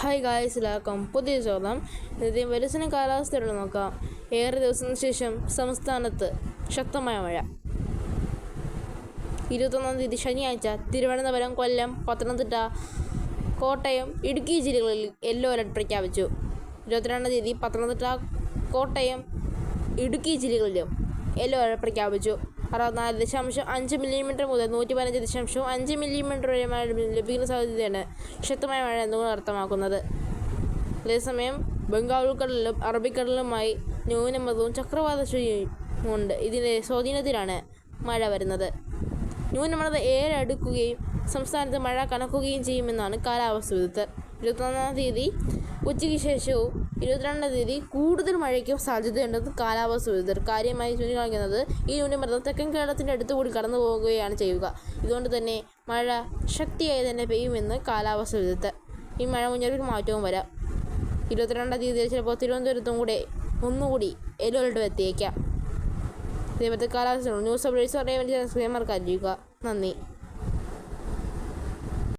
Hi guys, എല്ലാവർക്കും പുതിയ സ്വാഗതം. ഇന്നത്തെ വികസന കാലാവസ്ഥയോടെ നോക്കാം. ഏറെ ദിവസത്തിന് ശേഷം സംസ്ഥാനത്ത് ശക്തമായ മഴ. 21-ാം തീയതി ശനിയാഴ്ച തിരുവനന്തപുരം, കൊല്ലം, പത്തനംതിട്ട, കോട്ടയം, ഇടുക്കി ജില്ലകളിൽ യെല്ലോ അലർട്ട് പ്രഖ്യാപിച്ചു. 22-ാം തീയതി പത്തനംതിട്ട, കോട്ടയം, ഇടുക്കി ജില്ലകളിലും യെല്ലോ അലർട്ട് പ്രഖ്യാപിച്ചു. 64.5 മില്ലിമീറ്റർ മുതൽ 115.5 മില്ലിമീറ്റർ വരെ മഴ ലഭിക്കുന്ന സാധ്യതയാണ് ശക്തമായ മഴ എന്നുകൊണ്ട് അർത്ഥമാക്കുന്നത്. അതേസമയം ബംഗാൾ ഉൾക്കടലിലും അറബിക്കടലിലുമായി ന്യൂനമർദ്ദവും ചക്രവാത ചുഴിയുമുണ്ട്. ഇതിൻ്റെ സ്വാധീനത്തിലാണ് മഴ വരുന്നത്. ന്യൂനമർദ്ദം ഏറെ അടുക്കുകയും സംസ്ഥാനത്ത് മഴ കനക്കുകയും ചെയ്യുമെന്നാണ് കാലാവസ്ഥ വിദഗ്ധർ. 21-ാം തീയതി ഉച്ചയ്ക്ക് ശേഷവും 22-ാം തീയതി കൂടുതൽ മഴയ്ക്കും സാധ്യതയുണ്ടെന്ന് കാലാവസ്ഥ വിദഗ്ധർ കാര്യമായി ചൂണ്ടിക്കാണിക്കുന്നത്. ഈ ന്യൂനമർദ്ദം തെക്കൻ കേരളത്തിൻ്റെ അടുത്തുകൂടി കടന്നു പോവുകയാണ് ചെയ്യുക. ഇതുകൊണ്ട് തന്നെ മഴ ശക്തിയായി തന്നെ പെയ്യുമെന്ന് കാലാവസ്ഥ വിദഗ്ധർ. ഈ മഴ മുന്നറിയിപ്പ് മാറ്റവും വരാം. 22-ാം തീയതി ചിലപ്പോൾ തിരുവനന്തപുരത്തും കൂടെ ഒന്നുകൂടി യെല്ലോ അലർട്ട് എത്തിയേക്കാം. ഇതേപോലത്തെ കാലാവസ്ഥ ന്യൂസ് അപ്ഡേറ്റ്സ് അറിയാൻ വേണ്ടി സബ്സ്ക്രൈബ് മറക്കാതിരിക്കുക. നന്ദി.